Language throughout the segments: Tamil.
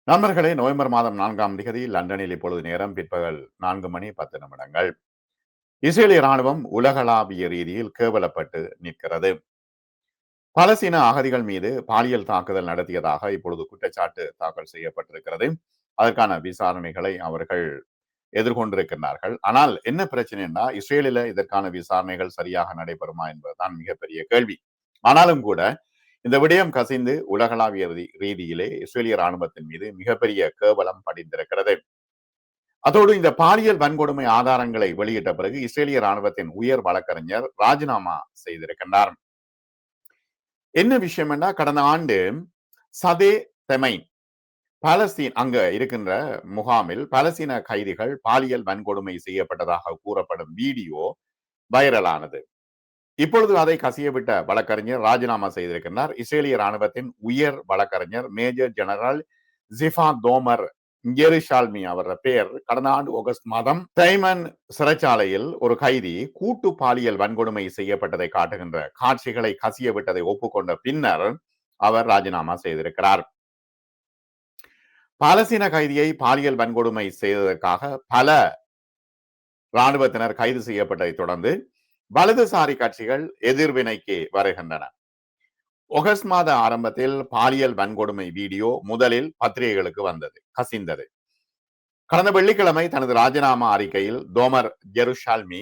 நண்பர்களே, நவம்பர் மாதம் 4ஆம் தேதி லண்டனில் இப்பொழுது நேரம் பிற்பகல் 4:10. இஸ்ரேலிய ராணுவம் உலகளாவிய ரீதியில் கேவலப்பட்டு நிற்கிறது. பலஸ்தீன அகதிகள் மீது பாலியல் தாக்குதல் நடத்தியதாக இப்பொழுது குற்றச்சாட்டு தாக்கல் செய்யப்பட்டிருக்கிறது. அதற்கான விசாரணைகளை அவர்கள் எதிர்கொண்டிருக்கிறார்கள். ஆனால் என்ன பிரச்சனைன்னா, இஸ்ரேலில இதற்கான விசாரணைகள் சரியாக நடைபெறுமா என்பதுதான் மிகப்பெரிய கேள்வி. ஆனாலும் கூட இந்த விடயம் கசிந்து உலகளாவிய ரீதியிலே இஸ்ரேலிய ராணுவத்தின் மீது மிகப்பெரிய கேவலம் படிந்திருக்கிறது. அதோடு இந்த பாலியல் வன்கொடுமை ஆதாரங்களை வெளியிட்ட பிறகு இஸ்ரேலிய ராணுவத்தின் உயர் வழக்கறிஞர் ராஜினாமா செய்திருக்கின்றார். என்ன விஷயம் என்றா, கடந்த ஆண்டு சதே தெமைன் பாலஸ்தீன் அங்க இருக்கின்ற முகாமில் பாலஸ்தீன கைதிகள் பாலியல் வன்கொடுமை செய்யப்பட்டதாக கூறப்படும் வீடியோ வைரலானது. இப்பொழுது அதை கசியவிட்ட வழக்கறிஞர் ராஜினாமா செய்திருக்கிறார். இஸ்ரேலிய ராணுவத்தின் உயர் வழக்கறிஞர் மேஜர் ஜெனரல் ஜிஃபா தோமர் எருஷால்மி அவர் பெயர் கடந்த ஆண்டு ஆகஸ்ட் மாதம் தைமன் சிறைச்சாலையில் ஒரு கைதி கூட்டு பாலியல் வன்கொடுமை செய்யப்பட்டதை காட்டுகின்ற காட்சிகளை கசிய விட்டதை ஒப்புக்கொண்ட பின்னர் அவர் ராஜினாமா செய்திருக்கிறார். பாலஸ்தீன கைதியை பாலியல் வன்கொடுமை செய்ததற்காக பல ராணுவத்தினர் கைது செய்யப்பட்டதை தொடர்ந்து வலதுசாரி கட்சிகள் எதிர்வினைக்கு வருகின்றன. ஆகஸ்ட் மாத ஆரம்பத்தில் பாலியல் வன்கொடுமை வீடியோ முதலில் பத்திரிகைகளுக்கு வந்தது, கசிந்தது. கடந்த வெள்ளிக்கிழமை தனது ராஜினாமா அறிக்கையில் தோமர் ஜெருஷால்மி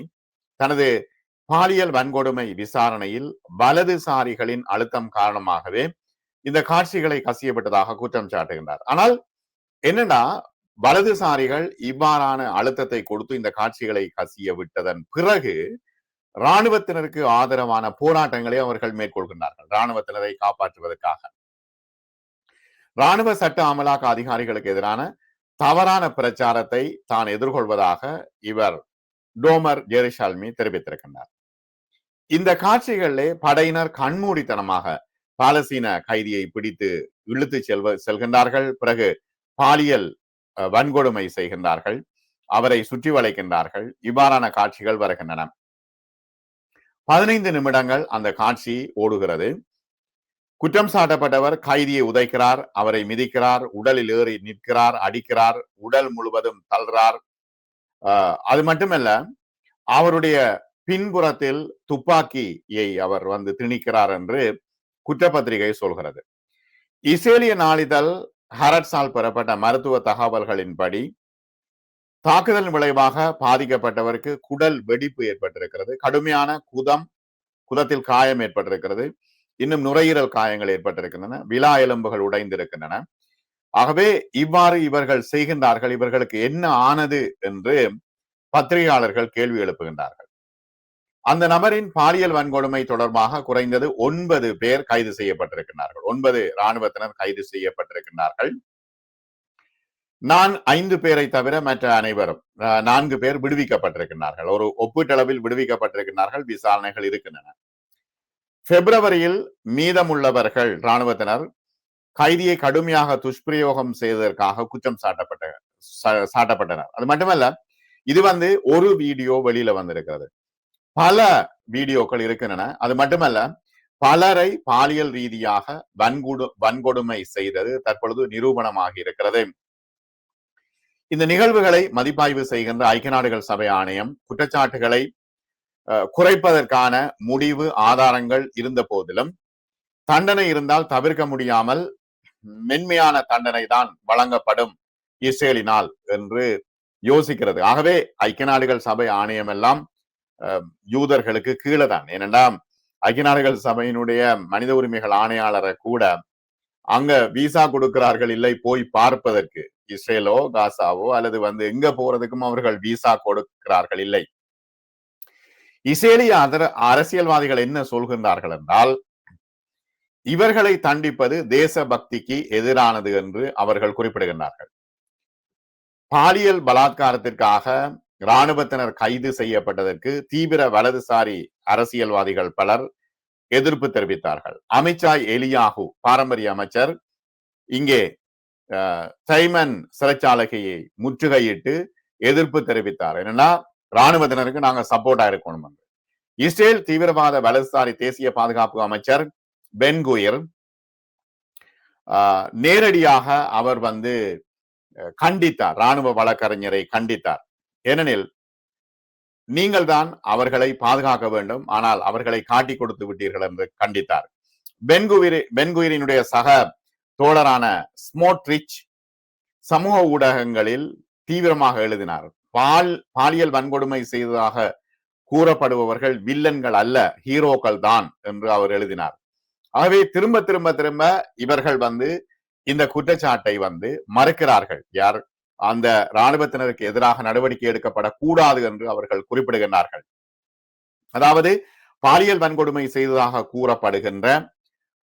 தனது பாலியல் வன்கொடுமை விசாரணையில் வலதுசாரிகளின் அழுத்தம் காரணமாகவே இந்த காட்சிகளை கசியப்பட்டதாக குற்றம் சாட்டுகின்றார். ஆனால் என்னன்னா, வலதுசாரிகள் இவ்வாறான அழுத்தத்தை கொடுத்து இந்த காட்சிகளை கசிய விட்டதன் பிறகு ராணுவத்தினருக்கு ஆதரவான போராட்டங்களை அவர்கள் மேற்கொள்கின்றார்கள், ராணுவத்தினரை காப்பாற்றுவதற்காக. ராணுவ சட்ட அமலாக்க அதிகாரிகளுக்கு எதிரான தவறான பிரச்சாரத்தை தான் எதிர்கொள்வதாக இவர் டோமர் ஜெருஷால்மி தெரிவித்திருக்கின்றார். இந்த காட்சிகளிலே படையினர் கண்மூடித்தனமாக பாலஸ்தீன கைதியை பிடித்து இழுத்து செல்கின்றார்கள். பிறகு பாலியல் வன்கொடுமை செய்கின்றார்கள், அவரை சுற்றி வளைக்கின்றார்கள். இவ்வாறான காட்சிகள் வருகின்றன. 15 நிமிடங்கள் அந்த காட்சி ஓடுகிறது. குற்றம் சாட்டப்பட்டவர் கைதியை உதைக்கிறார், அவரை மிதிக்கிறார், உடலில் ஏறி நிற்கிறார், அடிக்கிறார், உடல் முழுவதும் தள்ளுறார். அது மட்டுமல்ல, அவருடைய பின்புறத்தில் துப்பாக்கியை அவர் வந்து திணிக்கிறார் என்று குற்றப்பத்திரிகை சொல்கிறது. இஸ்ரேலிய நாளிதழ் ஹரட்ஸால் பெறப்பட்ட மருத்துவ தகவல்களின்படி தாக்குதல் விளைவாக பாதிக்கப்பட்டவருக்கு குடல் வெடிப்பு ஏற்பட்டிருக்கிறது, கடுமையான குதத்தில் காயம் ஏற்பட்டிருக்கிறது, இன்னும் நுரையீரல் காயங்கள் ஏற்பட்டிருக்கின்றன, விலா எலும்புகள் உடைந்திருக்கின்றன. ஆகவே இவ்வாறு இவர்கள் செய்கின்றார்கள், இவர்களுக்கு என்ன ஆனது என்று பத்திரிகையாளர்கள் கேள்வி எழுப்புகின்றார்கள். அந்த நபரின் பாலியல் வன்கொடுமை தொடர்பாக குறைந்தது 9 பேர் கைது செய்யப்பட்டிருக்கிறார்கள். 9 ராணுவத்தினர் கைது செய்யப்பட்டிருக்கிறார்கள். நான் 5 பேரை தவிர மற்ற அனைவரும் 4 பேர் விடுவிக்கப்பட்டிருக்கிறார்கள். ஒரு ஒப்பீட்டளவில் விடுவிக்கப்பட்டிருக்கிறார்கள். விசாரணைகள் இருக்கின்றன. பிப்ரவரியில் மீதமுள்ளவர்கள் ராணுவத்தினர் கைதியை கடுமையாக துஷ்பிரயோகம் செய்ததற்காக குற்றம் சாட்டப்பட்டனர். அது மட்டுமல்ல, இது வந்து ஒரு வீடியோ வெளியில வந்திருக்கிறது, பல வீடியோக்கள் இருக்கின்றன. அது மட்டுமல்ல, பலரை பாலியல் ரீதியாக வன்கொடுமை செய்தது தற்பொழுது நிரூபணமாகி இருக்கிறது. இந்த நிகழ்வுகளை மதிப்பாய்வு செய்கின்ற ஐக்கிய நாடுகள் சபை ஆணையம் குற்றச்சாட்டுகளை குறைப்பதற்கான முடிவு ஆதாரங்கள் இருந்த போதிலும் தண்டனை இருந்தால் தவிர்க்க முடியாமல் மென்மையான தண்டனை தான் வழங்கப்படும் இஸ்ரேலினால் என்று யோசிக்கிறது. ஆகவே ஐக்கிய நாடுகள் சபை ஆணையம் எல்லாம் யூதர்களுக்கு கீழே தான். ஏனென்றால் ஐக்கிய நாடுகள் சபையினுடைய மனித உரிமைகள் ஆணையாளரை கூட அங்க விசா கொடுக்கிறார்கள் இல்லை போய் பார்ப்பதற்கு, இஸ்ரேலோ காசாவோ அல்லது வந்து எங்க போறதுக்கும் அவர்கள் விசா கொடுக்கிறார்கள் இல்லை. இஸ்ரேலிய அரசியல்வாதிகள் என்ன சொல்கின்றார்கள் என்றால், இவர்களை தண்டிப்பது தேசபக்திக்கு எதிரானது என்று அவர்கள் குறிப்பிடுகின்றார்கள். பாலியல் பலாத்காரத்திற்காக இராணுவத்தினர் கைது செய்யப்பட்டதற்கு தீவிர வலதுசாரி அரசியல்வாதிகள் பலர் எதிர்ப்பு தெரிவித்தார்கள். அமித்ஷாய் எலியாகு பாரம்பரிய அமைச்சர் இங்கே தைமன் சிறைச்சாலையை முற்றுகையிட்டு எதிர்ப்பு தெரிவித்தார். என்னன்னா, இராணுவத்தினருக்கு நாங்க சப்போர்ட்டா இருக்கணும் என்று. இஸ்ரேல் தீவிரவாத வலதுசாரி தேசிய பாதுகாப்பு அமைச்சர் பென்குயிர் நேரடியாக அவர் வந்து கண்டித்தார், ராணுவ வழக்கறிஞரை கண்டித்தார். ஏனெனில் நீங்கள் தான் அவர்களை பாதுகாக்க வேண்டும், ஆனால் அவர்களை காட்டி கொடுத்து விட்டீர்கள் என்று கண்டித்தார். பென்குயிரினுடைய சக தோழரான ஸ்மோட்ரிச் சமூக ஊடகங்களில் தீவிரமாக எழுதினார். பாலியல் வன்கொடுமை செய்ததாக கூறப்படுபவர்கள் வில்லன்கள் அல்ல, ஹீரோக்கள் தான் என்று அவர் எழுதினார். ஆகவே திரும்ப திரும்ப திரும்ப இவர்கள் வந்து இந்த குற்றச்சாட்டை வந்து மறுக்கிறார்கள். யார்? அந்த இராணுவத்தினருக்கு எதிராக நடவடிக்கை எடுக்கப்படக்கூடாது என்று அவர்கள் குறிப்பிடுகின்றார்கள். அதாவது பாலியல் வன்கொடுமை செய்ததாக கூறப்படுகின்ற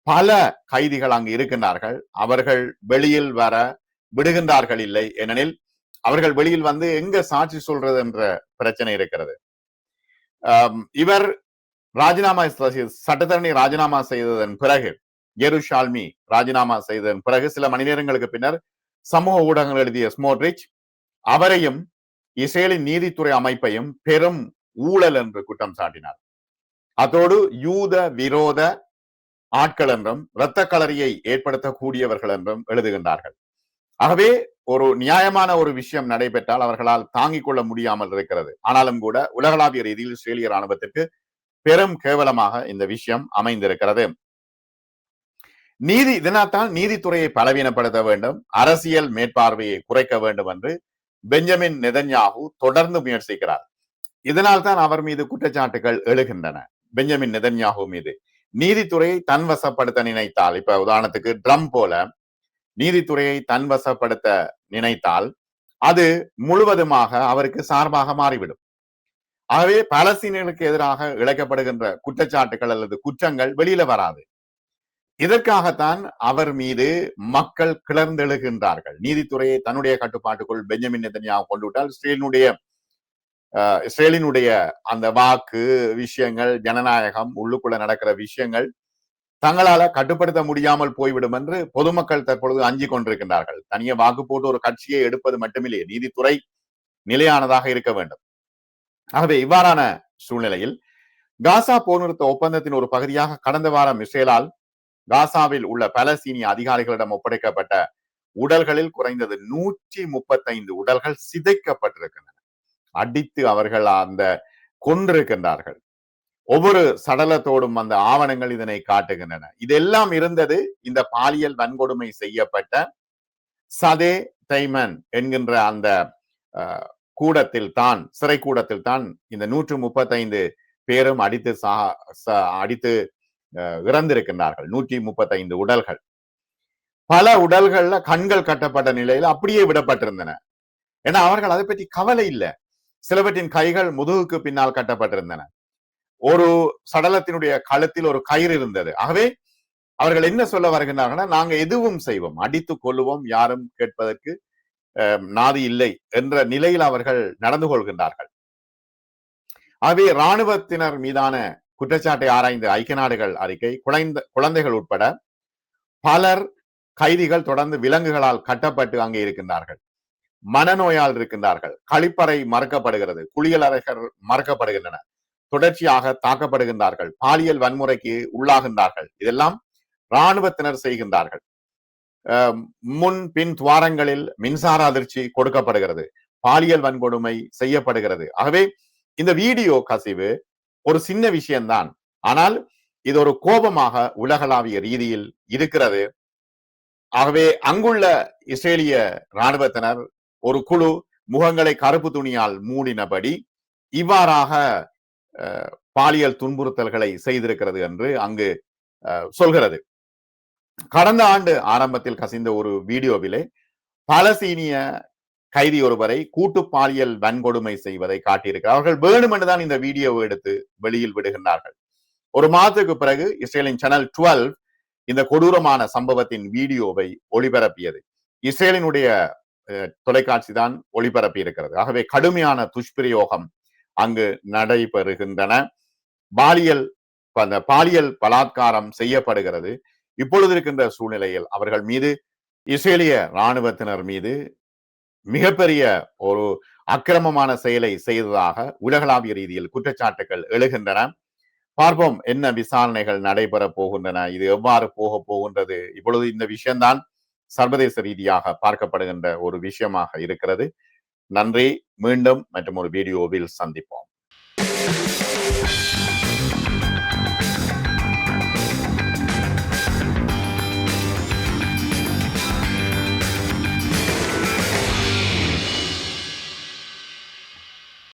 பல கைதிகள் அங்கு இருக்கின்றார்கள். அவர்கள் வெளியில் வர விடுகின்றார்கள் இல்லை, ஏனெனில் அவர்கள் வெளியில் வந்து எங்க சாட்சி சொல்றது என்ற பிரச்சனை இருக்கிறது. இவர் ராஜினாமா சட்டத்தரணி ராஜினாமா செய்ததன் பிறகு, எருஷால்மி ராஜினாமா செய்ததன் பிறகு சில மணி நேரங்களுக்கு பின்னர் சமூக ஊடகங்கள் எழுதிய ஸ்மோட்ரிச் அவரையும் இஸ்ரேலின் நீதித்துறை அமைப்பையும் பெரும் ஊழல் என்று குற்றம் சாட்டினார். அதோடு யூத விரோத ஆட்கள் என்றும் இரத்த களரியை ஏற்படுத்தக்கூடியவர்கள் என்றும் எழுதுகின்றார்கள். ஆகவே ஒரு நியாயமான ஒரு விஷயம் நடைபெற்றால் அவர்களால் தாங்கிக் கொள்ள முடியாமல் இருக்கிறது. ஆனாலும் கூட உலகளாவிய ரீதியில் இஸ்ரேலிய ராணுவத்திற்கு பெரும் கேவலமாக இந்த விஷயம் அமைந்திருக்கிறது. இதனால்தான் நீதித்துறையை பலவீனப்படுத்த வேண்டும், அரசியல் மேற்பார்வையை குறைக்க வேண்டும் என்று பெஞ்சமின் நெதன்யாகு தொடர்ந்து முயற்சிக்கிறார். இதனால் தான் அவர் மீது குற்றச்சாட்டுகள் எழுகின்றன. பெஞ்சமின் நெதன்யாகு மீது நீதித்துறையை தன்வசப்படுத்த நினைத்தால், இப்ப உதாரணத்துக்கு ட்ரம்ப் போல நீதித்துறையை தன்வசப்படுத்த நினைத்தால் அது முழுவதுமாக அவருக்கு சார்பாக மாறிவிடும். ஆகவே பாலஸ்தீனர்களுக்கு எதிராக இழைக்கப்படுகின்ற குற்றச்சாட்டுகள் அல்லது குற்றங்கள் வெளியில வராது. இதற்காகத்தான் அவர் மீது மக்கள் கிளர்ந்தெழுகின்றார்கள். நீதித்துறையை தன்னுடைய கட்டுப்பாட்டுக்குள் பெஞ்சமின் நெதன்யாகு கொண்டு விட்டால் இஸ்ரேலினுடைய அந்த வாக்கு விஷயங்கள், ஜனநாயகம், உள்ளுக்குள்ள நடக்கிற விஷயங்கள் தங்களால கட்டுப்படுத்த முடியாமல் போய்விடும் என்று பொதுமக்கள் தற்பொழுது அஞ்சி கொண்டிருக்கின்றார்கள். தனியே வாக்கு போட்டு ஒரு கட்சியை எடுப்பது மட்டுமில்லையே, நீதித்துறை நிலையானதாக இருக்க வேண்டும். ஆகவே இவ்வாறான சூழ்நிலையில் காசா போர் நிறுத்த ஒப்பந்தத்தின் ஒரு பகுதியாக கடந்த வாரம் இஸ்ரேலால் காசாவில் உள்ள பாலஸ்தீனிய அதிகாரிகளிடம் ஒப்படைக்கப்பட்ட உடல்களில் குறைந்தது 135 உடல்கள் சிதைக்கப்பட்டிருக்கின்றன. அடித்து அவர்கள் அந்த கொன்றிருக்கின்றார்கள். ஒவ்வொரு சடலத்தோடும் அந்த ஆவணங்கள் இதனை காட்டுகின்றன. இதெல்லாம் இருந்தது இந்த பாலியல் வன்கொடுமை செய்யப்பட்ட சதே தைமன் என்கின்ற அந்த கூடத்தில் தான், சிறை கூடத்தில் தான் இந்த 135 பேரும் அடித்து இறந்திருக்கின்றார்கள். 135 உடல்கள். பல உடல்கள்ல கண்கள் கட்டப்பட்ட நிலையில் அப்படியே விடப்பட்டிருந்தன. ஏன்னா அவர்கள் அதை பற்றி கவலை இல்லை. சிலவற்றின் கைகள் முதுகுக்கு பின்னால் கட்டப்பட்டிருந்தன. ஒரு சடலத்தினுடைய கழுத்தில் ஒரு கயிறு இருந்தது. ஆகவே அவர்கள் என்ன சொல்ல வருகின்றார்கள்? நாங்க எதுவும் செய்வோம், அடித்து கொள்ளுவோம், யாரும் கேட்பதற்கு நாதி இல்லை என்ற நிலையில் அவர்கள் நடந்து கொள்கின்றார்கள். ஆகவே இராணுவத்தினர் மீதான குற்றச்சாட்டை ஆராய்ந்த ஐக்கிய நாடுகள் அறிக்கை, குழந்தைகள் உட்பட பலர் கைதிகள் தொடர்ந்து விலங்குகளால் கட்டப்பட்டு அங்கே இருக்கின்றார்கள். மனநோயால் இருக்கின்றார்கள். கழிப்பறை மறுக்கப்படுகிறது, குளியலறைகள் மறுக்கப்படுகின்றன, தொடர்ச்சியாக தாக்கப்படுகின்றார்கள், பாலியல் வன்முறைக்கு உள்ளாகின்றார்கள். இதெல்லாம் இராணுவத்தினர் செய்கின்றார்கள். முன் பின் துவாரங்களில் மின்சார அதிர்ச்சி கொடுக்கப்படுகிறது, பாலியல் வன்கொடுமை செய்யப்படுகிறது. ஆகவே இந்த வீடியோ கசிவு ஒரு சின்ன விஷயம்தான், ஆனால் இது ஒரு கோபமாக உலகளாவிய ரீதியில் இருக்கிறது. ஆகவே அங்குள்ள இஸ்ரேலிய இராணுவத்தினர் ஒரு குழு முகங்களை கருப்பு துணியால் மூடினபடி இவ்வாறாக பாலியல் துன்புறுத்தல்களை செய்திருக்கிறது என்று அங்கு சொல்கிறது. கடந்த ஆண்டு ஆரம்பத்தில் கசிந்த ஒரு வீடியோவிலே பாலஸ்தீனிய கைதி ஒருவரை கூட்டு பாலியல் வன்கொடுமை செய்வதை காட்டியிருக்கிறார். அவர்கள் வேணுமென்றுதான் இந்த வீடியோவை எடுத்து வெளியில் விடுகின்றார்கள். ஒரு மாதத்துக்கு பிறகு இஸ்ரேலின் சேனல் 12 இந்த கொடூரமான சம்பவத்தின் வீடியோவை ஒளிபரப்பியது. இஸ்ரேலினுடைய தொலைக்காட்சி தான் ஒளிபரப்பி இருக்கிறது. ஆகவே கடுமையான துஷ்பிரயோகம் அங்கு நடைபெறுகின்றன. பாலியல் பலாத்காரம் செய்யப்படுகிறது. இப்பொழுது இருக்கின்ற சூழ்நிலையில் அவர்கள் மீது, இஸ்ரேலிய இராணுவத்தினர் மீது மிகப்பெரிய ஒரு அக்கிரமமான செயலை செய்ததாக உலகளாவிய ரீதியில் குற்றச்சாட்டுகள் எழுகின்றன. பார்ப்போம் என்ன விசாரணைகள் நடைபெற போகின்றன, இது எவ்வாறு போக போகின்றது. இப்பொழுது இந்த விஷயம்தான் சர்வதேச ரீதியாக பார்க்கப்படுகின்ற ஒரு விஷயமாக இருக்கிறது. நன்றி. மீண்டும் மற்றும் ஒரு வீடியோவில் சந்திப்போம்.